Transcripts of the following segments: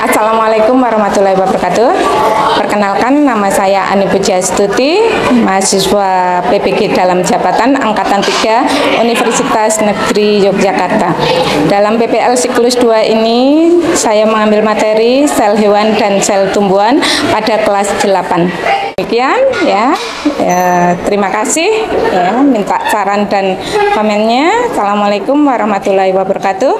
Assalamualaikum warahmatullahi wabarakatuh. Perkenalkan, nama saya Ani Pujastuti, mahasiswa PPG dalam jabatan Angkatan 3 Universitas Negeri Yogyakarta. Dalam PPL siklus 2 ini, saya mengambil materi sel hewan dan sel tumbuhan pada kelas 8. Demikian ya, terima kasih ya, minta saran dan komennya. Assalamualaikum warahmatullahi wabarakatuh.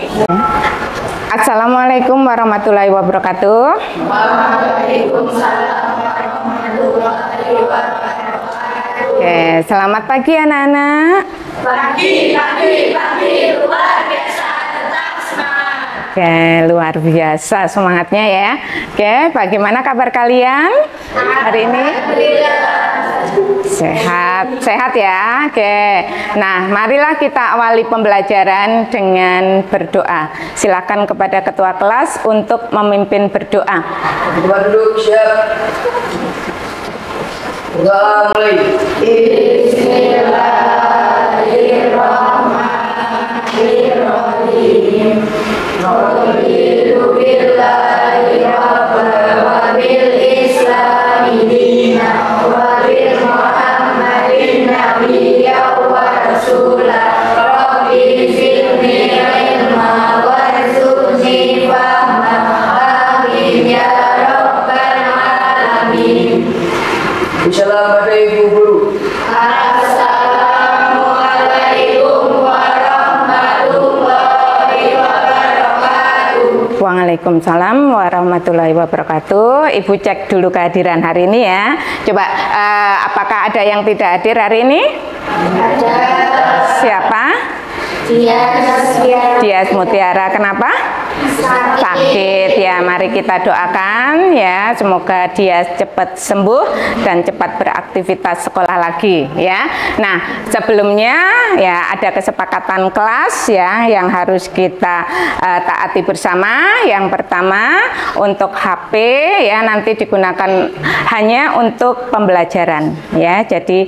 Assalamualaikum warahmatullahi wabarakatuh. Waalaikumsalam warahmatullahi wabarakatuh. Oke, selamat pagi anak-anak. Pagi, luar biasa, tetap semangat. Oke, luar biasa semangatnya ya. Oke, bagaimana kabar kalian hari ini? Sehat ya. Oke. Nah, marilah kita awali pembelajaran dengan berdoa. Silakan kepada ketua kelas untuk memimpin berdoa. Ketua duduk siap. Mulai. Bismillahirrahmanirrahim. Raditu billahi rabban wa bil islami dinan wa bil Muhammadin nabiyyan wa rasulan. Rabbi zidni ilma warzuqni fahma. Amin ya rabbal alamin. Insyaallah pada ibu guru. Assalamualaikum warahmatullahi wabarakatuh. Waalaikumsalam warahmatullahi wabarakatuh. Ibu cek dulu kehadiran hari ini ya. Coba, apakah ada yang tidak hadir hari ini? Ada. Siapa? Dias Mutiara. Kenapa? Sakit ya. Mari kita doakan ya, semoga dia cepat sembuh dan cepat beraktivitas sekolah lagi ya. Nah, sebelumnya ya ada kesepakatan kelas ya yang harus kita taati bersama. Yang pertama, untuk HP ya nanti digunakan hanya untuk pembelajaran ya. Jadi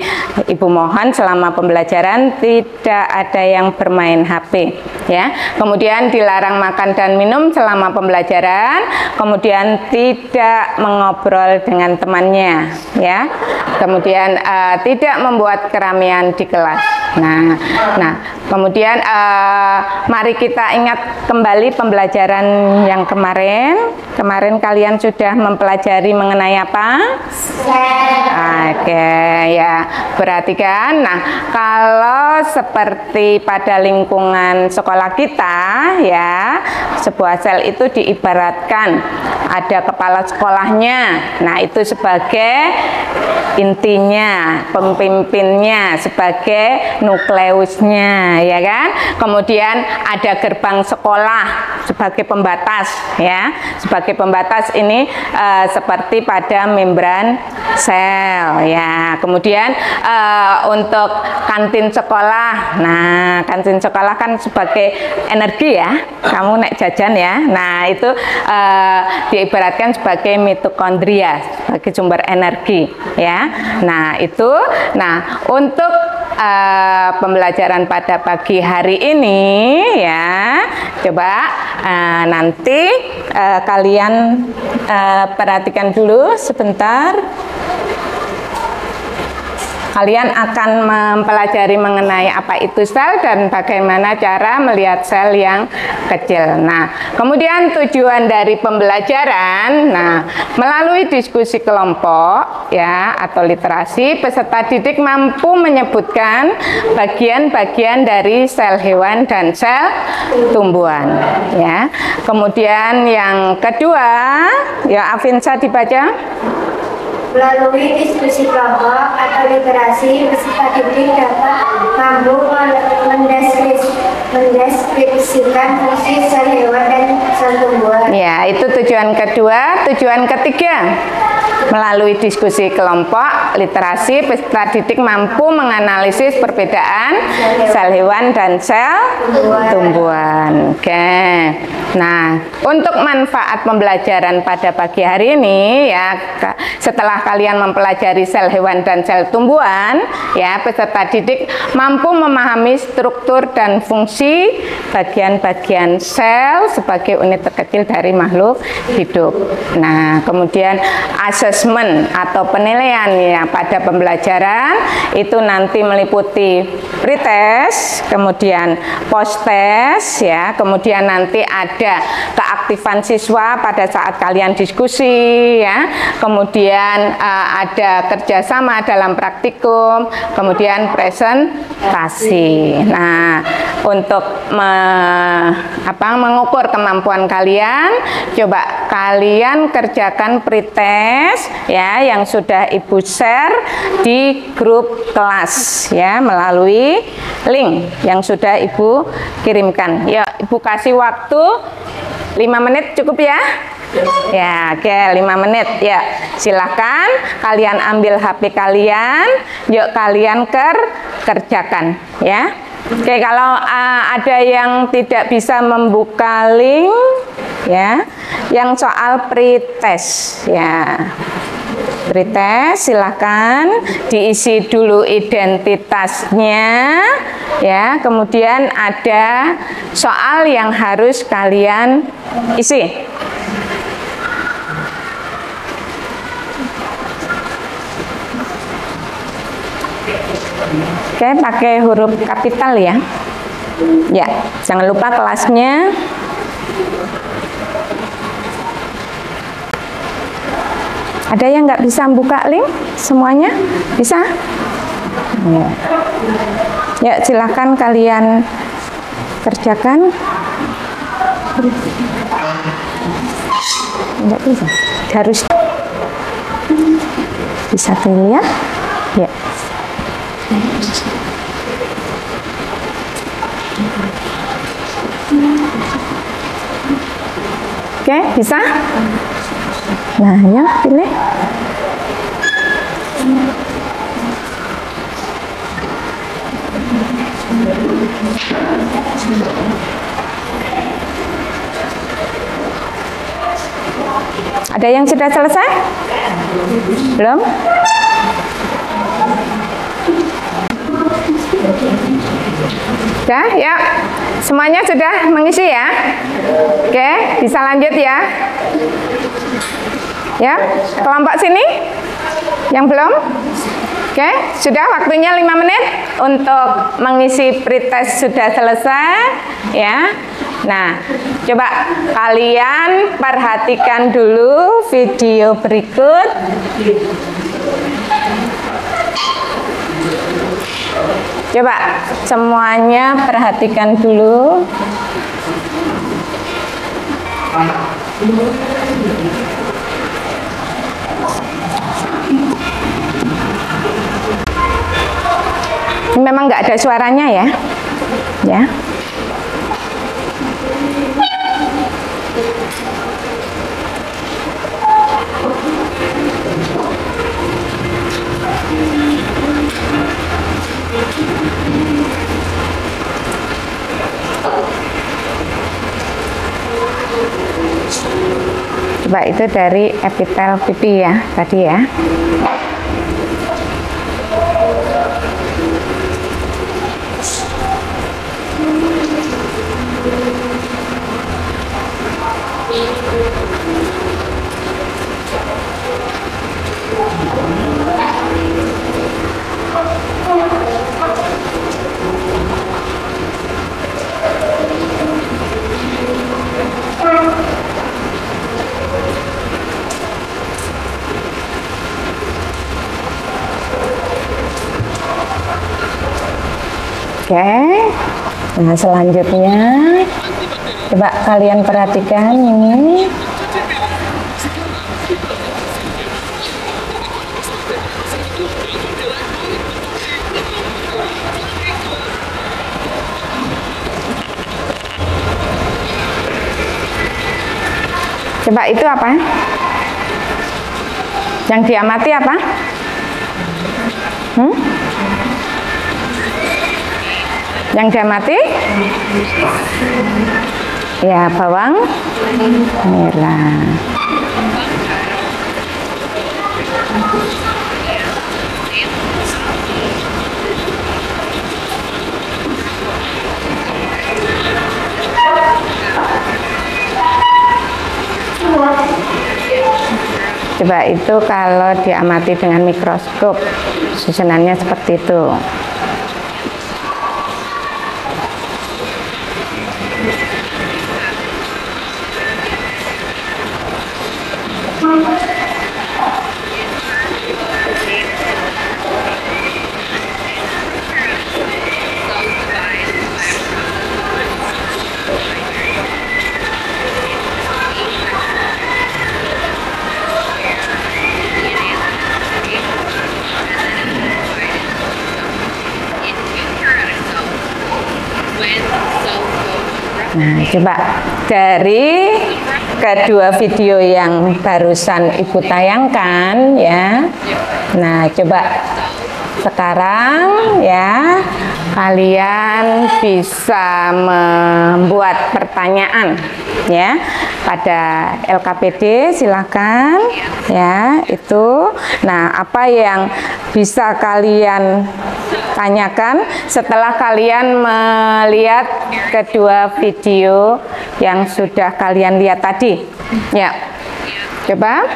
Ibu mohon selama pembelajaran tidak ada yang bermain HP ya. Kemudian dilarang makan dan minum selama pembelajaran, kemudian tidak mengobrol dengan temannya ya. Kemudian tidak membuat keramaian di kelas. Nah, kemudian mari kita ingat kembali pembelajaran yang kemarin. Kemarin kalian sudah mempelajari mengenai apa? Oke ya, perhatikan. Nah, kalau seperti pada lingkungan sekolah kita ya, sebuah sel itu diibaratkan ada kepala sekolahnya. Nah, itu sebagai intinya, pemimpinnya, sebagai nukleusnya ya kan. Kemudian ada gerbang sekolah sebagai pembatas ya. Sebagai pembatas ini seperti pada membran sel ya. Kemudian untuk kantin sekolah. Nah, kantin sekolah kan sebagai energi ya. Kamu naik jajan ya. Nah, itu diibaratkan sebagai mitokondria, sebagai sumber energi ya. Nah, itu. Nah, untuk pembelajaran pada pagi hari ini ya, coba nanti kalian perhatikan dulu sebentar. Kalian akan mempelajari mengenai apa itu sel dan bagaimana cara melihat sel yang kecil. Nah, kemudian tujuan dari pembelajaran, nah, melalui diskusi kelompok ya atau literasi, peserta didik mampu menyebutkan bagian-bagian dari sel hewan dan sel tumbuhan ya. Kemudian yang kedua, ya Afinsa dibaca. Melalui diskusi kelompok atau literasi, peserta didik dapat mampu mendeskripsikan fungsi sel hewan dan sel tumbuhan. Ya, itu tujuan kedua. Tujuan ketiga. Melalui diskusi kelompok, literasi peserta didik mampu menganalisis perbedaan sel hewan dan sel tumbuhan. Oke. Nah, untuk manfaat pembelajaran pada pagi hari ini ya, setelah kalian mempelajari sel hewan dan sel tumbuhan, ya, peserta didik mampu memahami struktur dan fungsi bagian-bagian sel sebagai unit terkecil dari makhluk hidup. Nah, kemudian asesmen atau penilaian ya pada pembelajaran itu nanti meliputi pretest, kemudian post-test ya, kemudian nanti ada keaktifan siswa pada saat kalian diskusi ya, kemudian ada kerjasama dalam praktikum, kemudian presentasi. Nah, untuk mengukur kemampuan kalian, coba kalian kerjakan pretest ya yang sudah Ibu share di grup kelas ya melalui link yang sudah Ibu kirimkan. Ya, Ibu kasih waktu 5 menit cukup ya? Ya, oke, 5 menit. Ya, silahkan kalian ambil HP kalian, yuk kalian kerjakan ya. Oke, kalau ada yang tidak bisa membuka link ya, yang soal pretest ya. Pretest silahkan diisi dulu identitasnya ya, kemudian ada soal yang harus kalian isi. Oke, pakai huruf kapital ya. Ya, jangan lupa kelasnya. Ada yang nggak bisa buka link? Semuanya bisa? Ya. Ya, silahkan kalian kerjakan. Nggak bisa. Harus bisa dilihat. Ya. Oke, bisa? Nah, ya, pilih. Ada yang sudah selesai? Belum? Sudah, ya. Semuanya sudah mengisi ya? Oke, bisa lanjut ya. Ya, kelompok sini yang belum? Oke, sudah waktunya 5 menit untuk mengisi pretest sudah selesai ya. Nah, coba kalian perhatikan dulu video berikut. Coba semuanya perhatikan dulu. Memang nggak ada suaranya ya, ya. Coba itu dari epitel pipi ya tadi ya. Oke, nah selanjutnya coba kalian perhatikan ini. Coba itu apa? Yang diamati apa? Yang diamati? Ya, bawang merah. Coba itu kalau diamati dengan mikroskop, susunannya seperti itu. Nah, coba dari kedua video yang barusan Ibu tayangkan ya. Nah, coba sekarang ya kalian bisa membuat pertanyaan ya pada LKPD, silakan ya itu. Nah, apa yang bisa kalian tanyakan setelah kalian melihat kedua video yang sudah kalian lihat tadi ya? Coba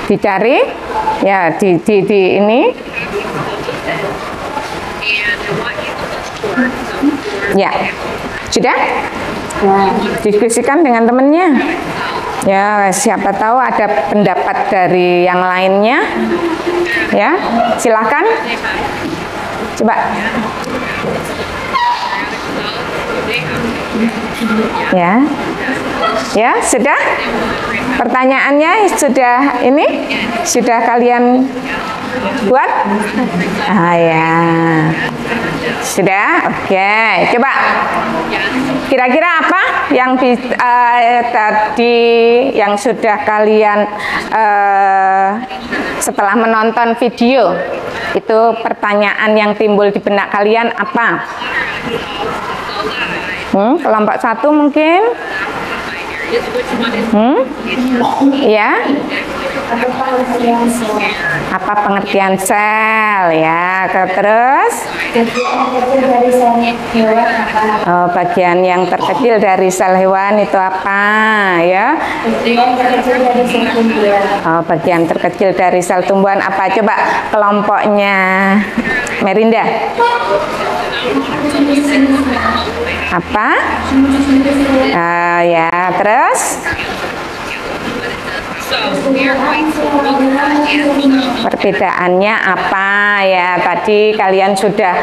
dicari ya di ini ya, sudah diskusikan dengan temennya ya, siapa tahu ada pendapat dari yang lainnya ya, silahkan coba ya sudah, pertanyaannya sudah ini sudah kalian buat ya sudah. Oke, coba kira-kira apa yang tadi yang sudah kalian setelah menonton video itu, pertanyaan yang timbul di benak kalian apa? Kelompok 1 mungkin ya, apa pengertian sel ya, terus bagian yang terkecil dari sel hewan itu apa ya, bagian terkecil dari sel tumbuhan apa, coba kelompoknya Merinda apa ya, terus perbedaannya apa ya, tadi kalian sudah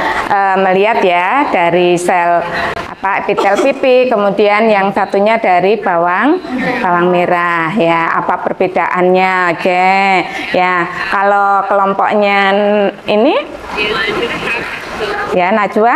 melihat ya dari sel apa epitel pipi, kemudian yang satunya dari bawang merah ya, apa perbedaannya? Oke ya, kalau kelompoknya ini ya Najwa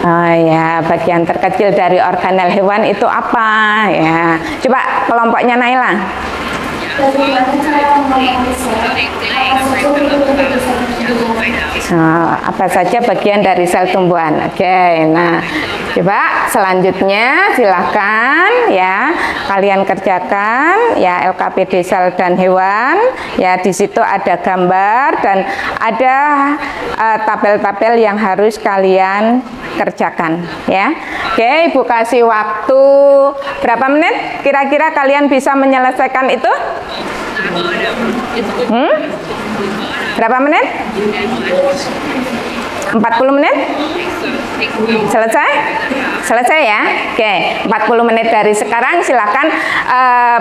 oh ya, bagian terkecil dari organel hewan itu apa ya, coba kelompoknya Naila. Apa saja bagian dari sel tumbuhan? Oke, nah coba selanjutnya silahkan ya kalian kerjakan ya LKPD sel dan hewan ya, di situ ada gambar dan ada tabel-tabel yang harus kalian kerjakan ya. Oke, Ibu kasih waktu berapa menit kira-kira kalian bisa menyelesaikan itu? Berapa menit? 40 menit? Selesai? Selesai ya? Oke, 40 menit dari sekarang silakan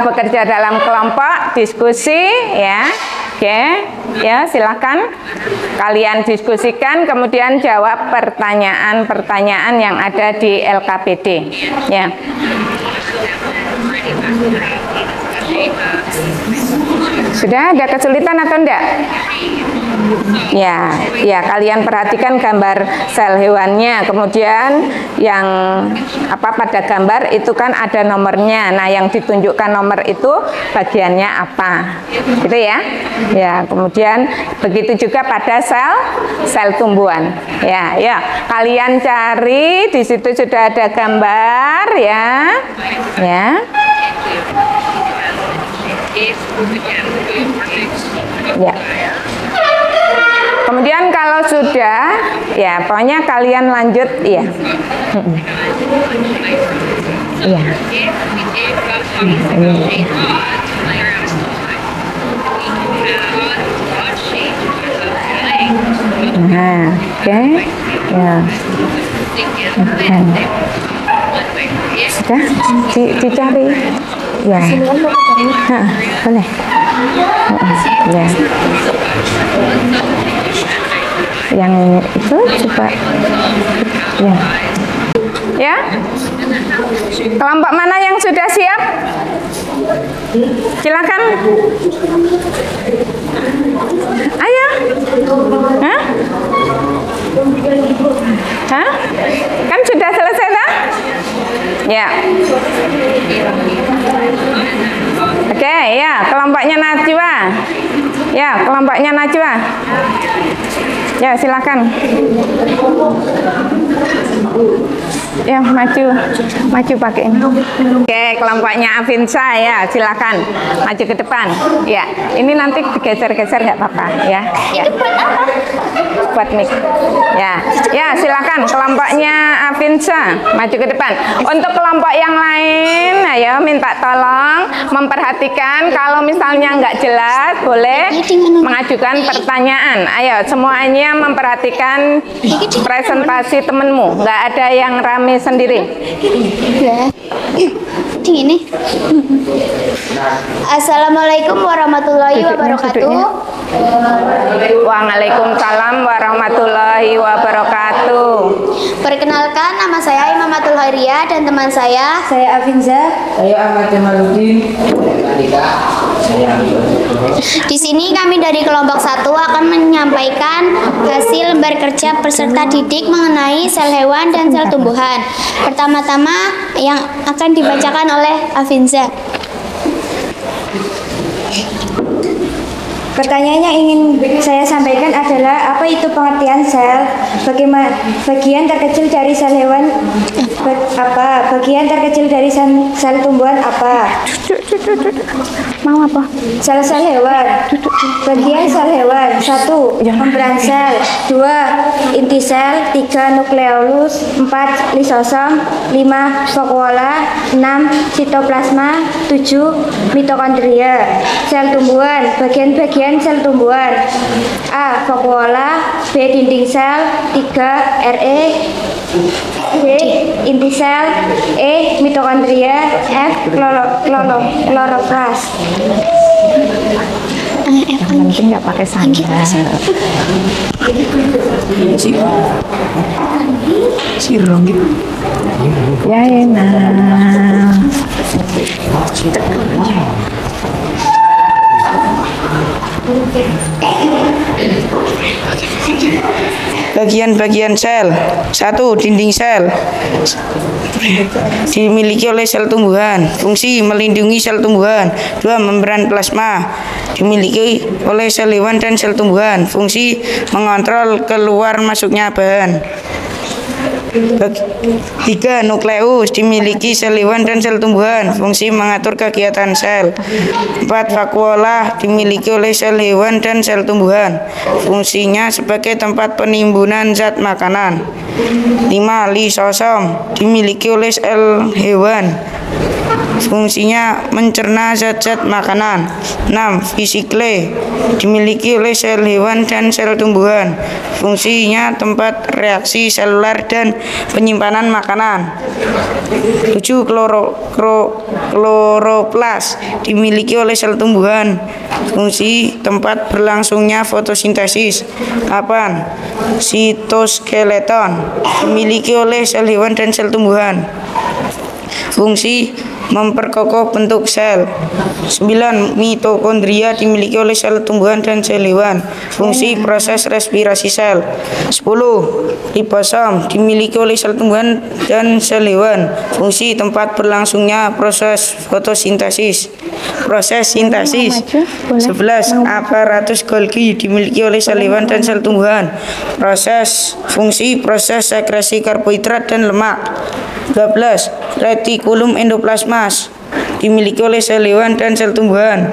bekerja dalam kelompok diskusi ya. Oke, ya silakan kalian diskusikan, kemudian jawab pertanyaan-pertanyaan yang ada di LKPD ya. Sudah ada kesulitan atau enggak? Ya, ya kalian perhatikan gambar sel hewannya. Kemudian yang pada gambar itu kan ada nomornya. Nah, yang ditunjukkan nomor itu bagiannya apa? Gitu ya. Ya, kemudian begitu juga pada sel tumbuhan. Ya, ya. Kalian cari di situ sudah ada gambar ya. Ya. Ya. Kemudian kalau sudah, ya pokoknya kalian lanjut, ya. Iya. Nah, oke. Ya. Oke. Sudah dicari. Ya. Boleh. Ya. Yang itu coba. Ya. Ya. Kelompok mana yang sudah siap? Silakan. Ayo. Hah? Hah? Kan sudah selesai kan? Ya. Oke, ya, kelompoknya Najwa. Ya, kelompoknya Najwa. Ya, silakan. Ya, maju pakai ini. Oke, kelompoknya Avinsa ya, silakan maju ke depan. Ya, ini nanti digeser-geser nggak apa-apa ya. Ya. Buat mic. Ya, ya silakan kelompoknya Avinsa maju ke depan. Untuk kelompok yang lain, ayo minta tolong memperhatikan kalau misalnya nggak jelas boleh mengajukan pertanyaan. Ayo semuanya memperhatikan presentasi temenmu, nggak ada yang rame sendiri. Ini. Assalamualaikum warahmatullahi wabarakatuh. Waalaikumsalam warahmatullahi wabarakatuh. Perkenalkan, nama saya Imamatul Hairiyah dan teman saya Avinza. Saya Ahmad Jamaluddin. Di sini kami dari kelompok 1 akan menyampaikan hasil lembar kerja peserta didik mengenai sel hewan dan sel tumbuhan. Pertama-tama yang akan dibacakan oleh Avinza. Pertanyaan yang ingin saya sampaikan adalah apa itu pengertian sel? Bagaimana bagian terkecil dari sel hewan apa? Bagian terkecil dari sel tumbuhan apa? Mau apa? Sel-sel hewan. Bagian sel hewan. 1. Membran sel. 2. Inti sel. 3. Nukleolus. 4. Lisosom. 5. Vakuola. 6. Sitoplasma. 7. Mitokondria. Sel tumbuhan. Bagian-bagian sel tumbuhan. A. Vakuola. B. Dinding sel. 3. RE. D. Inti sel. E. Mitokondria. F. Kloroplas. Yang penting nggak pakai sandal. Sirong gitu. Ya enak. Bagian-bagian sel. 1. Dinding sel dimiliki oleh sel tumbuhan. Fungsi melindungi sel tumbuhan. 2. Membran plasma dimiliki oleh sel hewan dan sel tumbuhan. Fungsi mengontrol keluar masuknya bahan. 3. Nukleus dimiliki sel hewan dan sel tumbuhan. Fungsi mengatur kegiatan sel. 4. Vakuola dimiliki oleh sel hewan dan sel tumbuhan. Fungsinya sebagai tempat penimbunan zat makanan. 5. Lisosom dimiliki oleh sel hewan. Fungsinya mencerna zat-zat makanan. 6. Vesikle dimiliki oleh sel hewan dan sel tumbuhan. Fungsinya tempat reaksi seluler dan penyimpanan makanan. 7. Kloroplas dimiliki oleh sel tumbuhan. Fungsi tempat berlangsungnya fotosintesis. 8. Sitoskeleton dimiliki oleh sel hewan dan sel tumbuhan. Fungsi memperkokoh bentuk sel. 9. Mitokondria dimiliki oleh sel tumbuhan dan sel hewan. Fungsi proses respirasi sel. 10. Ribosom dimiliki oleh sel tumbuhan dan sel hewan. Fungsi tempat berlangsungnya proses fotosintesis. Proses sintesis. 11. Aparatus Golgi dimiliki oleh sel hewan dan sel tumbuhan. Fungsi proses sekresi karbohidrat dan lemak. 12. Retikulum endoplasmas dimiliki oleh sel hewan dan sel tumbuhan.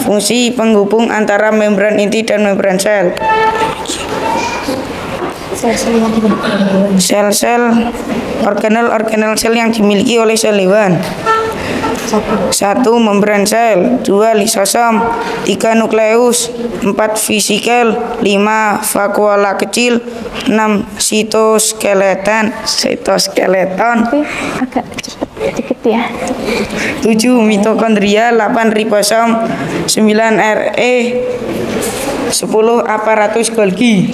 Fungsi penghubung antara membran inti dan membran sel. Sel-sel organel sel yang dimiliki oleh sel hewan. 1. Membran sel. 2. Lisosom. 3. Nukleus. 4. Vesikel. 5. Vakuola kecil. 6. Sitoskeleton. Agak cepat dikit ya. 7. Mitokondria. 8. Ribosom. 9. RE. 10. Aparatus Golgi.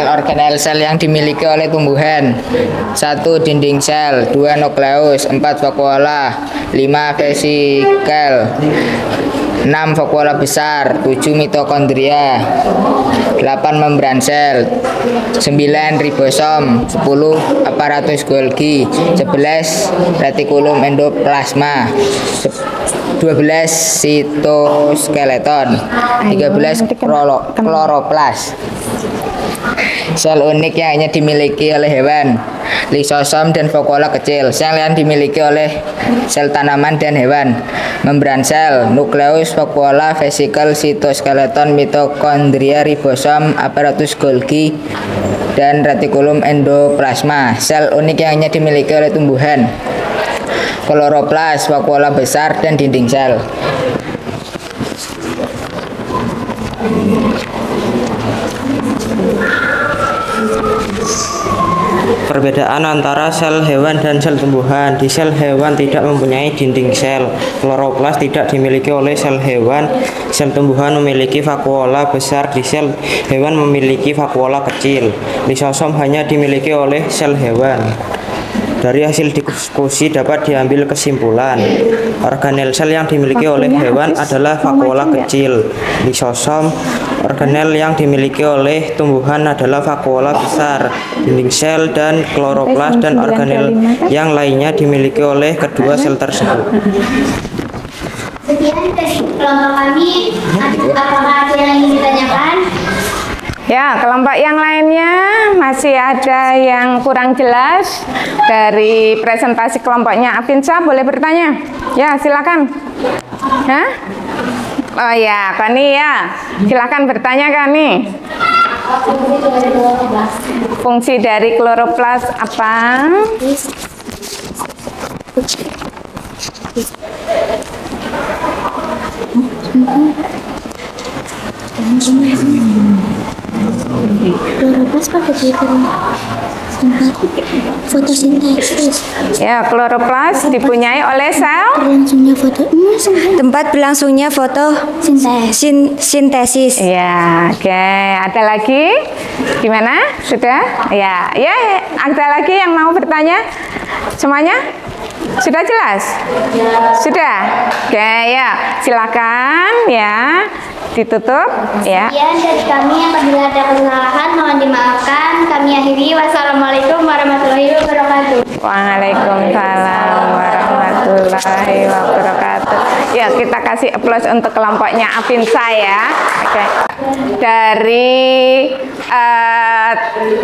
Organel sel yang dimiliki oleh tumbuhan. 1. Dinding sel. 2. Nukleus. 4. vakuola. 5. vesikel. 6. vakuola besar. 7. Mitokondria. 8. membran sel. 9. Ribosom. 10. Aparatus Golgi. 11. Retikulum endoplasma. 12. Sitoskeleton. 13. Kloroplas. Sel unik yang hanya dimiliki oleh hewan. Lisosom dan vakuola kecil. Sel yang dimiliki oleh sel tanaman dan hewan. Membran sel. Nukleus, vakuola, vesikel, sitoskeleton, mitokondria, ribosom, aparatus Golgi, dan retikulum endoplasma. Sel unik yang hanya dimiliki oleh tumbuhan. Kloroplas, vakuola besar, dan dinding sel. Perbedaan antara sel hewan dan sel tumbuhan. Di sel hewan tidak mempunyai dinding sel. Kloroplas tidak dimiliki oleh sel hewan. Sel tumbuhan memiliki vakuola besar. Di sel hewan memiliki vakuola kecil. Lisosom hanya dimiliki oleh sel hewan. Dari hasil diskusi dapat diambil kesimpulan, organel sel yang dimiliki oleh hewan adalah vakuola kecil. Lisosom. Organel yang dimiliki oleh tumbuhan adalah vakuola besar, dinding sel, dan kloroplas, dan organel yang lainnya dimiliki oleh kedua sel tersebut. Sekian dari kelompok kami. Apakah ada yang ingin ditanyakan? Ya, kelompok yang lainnya masih ada yang kurang jelas dari presentasi kelompoknya Afinsa, boleh bertanya? Ya, silakan. Hah? Oh ya, Kani ya. Silakan bertanya Kani. Fungsi dari kloroplas apa? Kloroplas pakai fotosintesis. Ya, kloroplas dipunyai oleh sel Tempat berlangsungnya fotosintesis. ya, oke. Ada lagi? Gimana? Sudah? Ya, ada lagi yang mau bertanya? Semuanya? Sudah jelas? Sudah? Oke, ya. Silakan ya. Ditutup ya. Sekian dari kami, apabila ada kesalahan mohon dimaafkan. Kami akhiri. Wassalamualaikum warahmatullahi wabarakatuh. Waalaikumsalam warahmatullahi wabarakatuh. Ya, kita kasih aplaus untuk kelompoknya Afinsa ya. Oke. Dari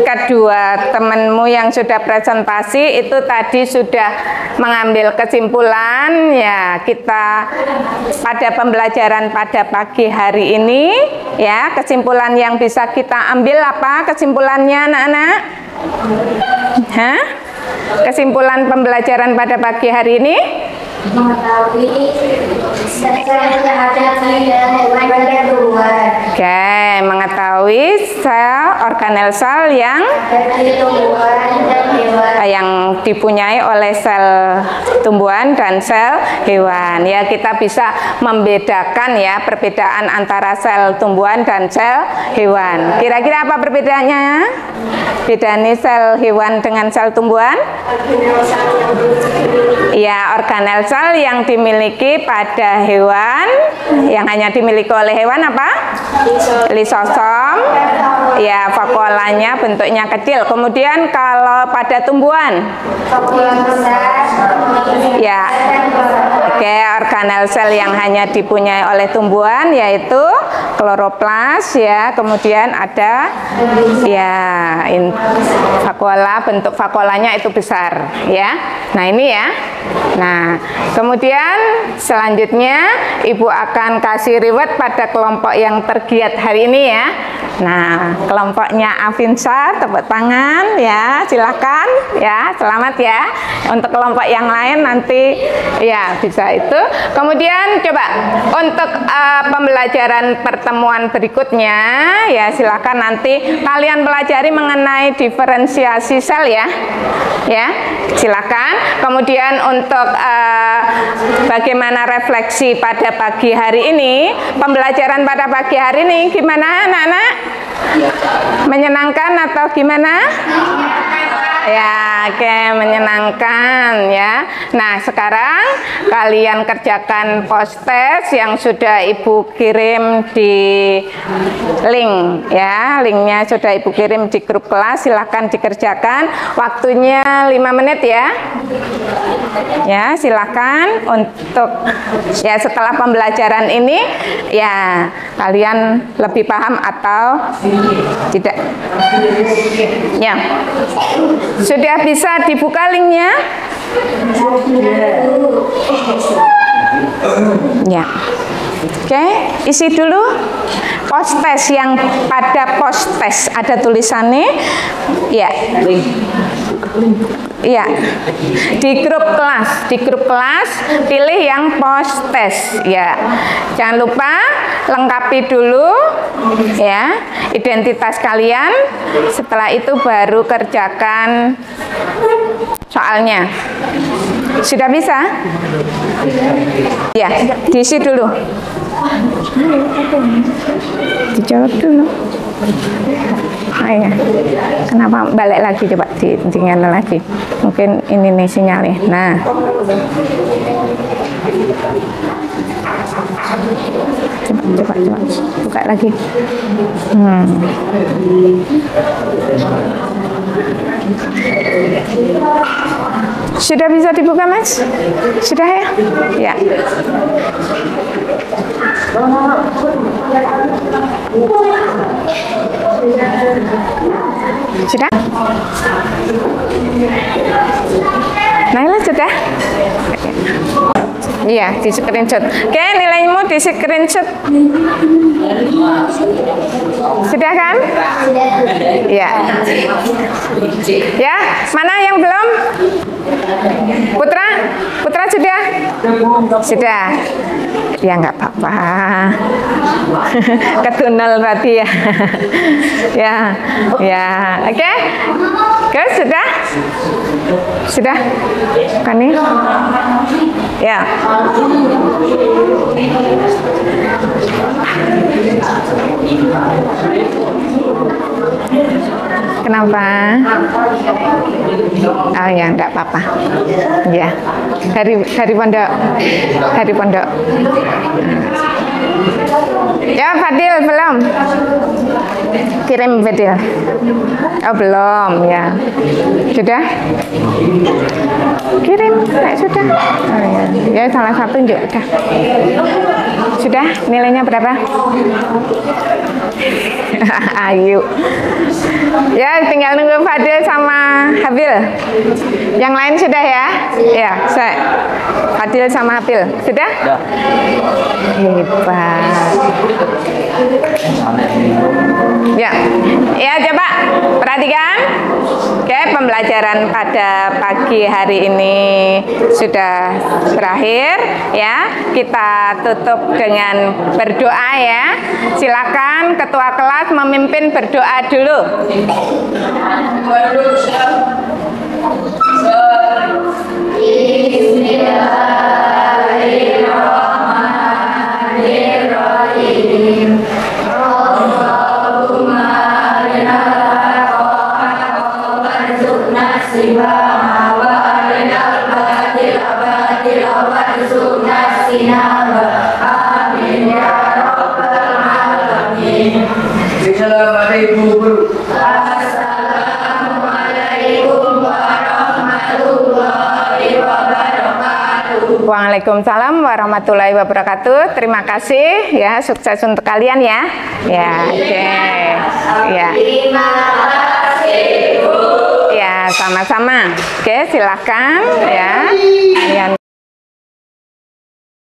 kedua temanmu yang sudah presentasi itu tadi sudah mengambil kesimpulan ya, kita pada pembelajaran pada pagi hari ini ya, kesimpulan yang bisa kita ambil apa kesimpulannya anak-anak? Hah? Kesimpulan pembelajaran pada pagi hari ini? Mengetahui sel yang ada di dalam hewan dan tumbuhan. Oke, mengetahui sel organel sel yang dari tumbuhan dan hewan. yang dipunyai oleh sel tumbuhan dan sel hewan. Ya, kita bisa membedakan ya perbedaan antara sel tumbuhan dan sel hewan. Kira-kira apa perbedaannya? Bedanya sel hewan dengan sel tumbuhan? Ya, organel sel yang dimiliki pada hewan, yang hanya dimiliki oleh hewan apa? Lisosom. Ya, vakuolanya bentuknya kecil. Kemudian kalau pada tumbuhan? Ya, oke, organel sel yang hanya dipunyai oleh tumbuhan yaitu kloroplas ya. Kemudian ada ya vakuola, bentuk vakuolanya itu besar ya. Nah, ini ya. Nah, kemudian selanjutnya Ibu akan kasih reward pada kelompok yang tergiat hari ini ya. Nah, kelompoknya Avinsa, tepuk tangan ya, silakan ya, selamat ya. Untuk kelompok yang lain nanti ya bisa itu. Kemudian coba untuk pembelajaran pertemuan berikutnya ya, silakan nanti kalian pelajari mengenai diferensiasi sel ya. Ya, silakan. Kemudian untuk bagaimana refleksi pada pagi hari ini, pembelajaran pada pagi hari ini gimana anak-anak? Menyenangkan atau gimana? Ya, oke, menyenangkan ya. Nah, sekarang kalian kerjakan post-test yang sudah Ibu kirim di link ya. Linknya sudah Ibu kirim di grup kelas, silahkan dikerjakan. Waktunya 5 menit ya. Ya, silakan untuk ya setelah pembelajaran ini ya kalian lebih paham atau tidak. Ya. Sudah bisa dibuka linknya? Ya. Oke, isi dulu post test yang pada post test ada tulisannya ya. Iya, di grup kelas pilih yang post test ya. Jangan lupa lengkapi dulu ya identitas kalian. Setelah itu baru kerjakan soalnya. Sudah bisa? Ya, diisi dulu. Dijawab dulu. Ya. Kenapa balik lagi, coba ditinggal lagi. Mungkin ini nih sinyalnya. Nah, coba buka lagi. Sudah bisa dibuka, Mas? Sudah ya? Ya. Sudah? Naila sudah? Iya, di screenshot. Oke, nilaimu di screenshot. Sudah kan? Iya. Ya, mana yang belum? Putra? Putra sudah? Sudah. Ya nggak apa-apa. Ketunal berarti ya. Ya. Oke. Oke, sudah? Sudah? Kan nih? Ya. Kenapa? Oh ya, enggak apa-apa. Ya. Dari pondok. Dari pondok. Ya, Fadil belum. Kirim Fadil. Oh, belum ya. Sudah? Kirim, enggak sudah. Oh ya. Ya, salah satu juga udah. Sudah? Nilainya berapa? Ayo. Ya, tinggal nunggu Fadil sama Habil. Yang lain sudah ya? Ya, Fadil sama Habil. Sudah? Hebat. Ya. Ya, coba perhatikan. Oke, pembelajaran pelajaran pada pagi hari ini sudah berakhir ya. Kita tutup dengan berdoa ya. Silakan ketua kelas memimpin berdoa dulu. Bismillahirrahmanirrahim. Waalaikumsalam warahmatullahi wabarakatuh. Terima kasih ya, sukses untuk kalian ya. Ya, oke. Ya. Terima kasih, Bu. Ya, sama-sama. Oke, silakan ya.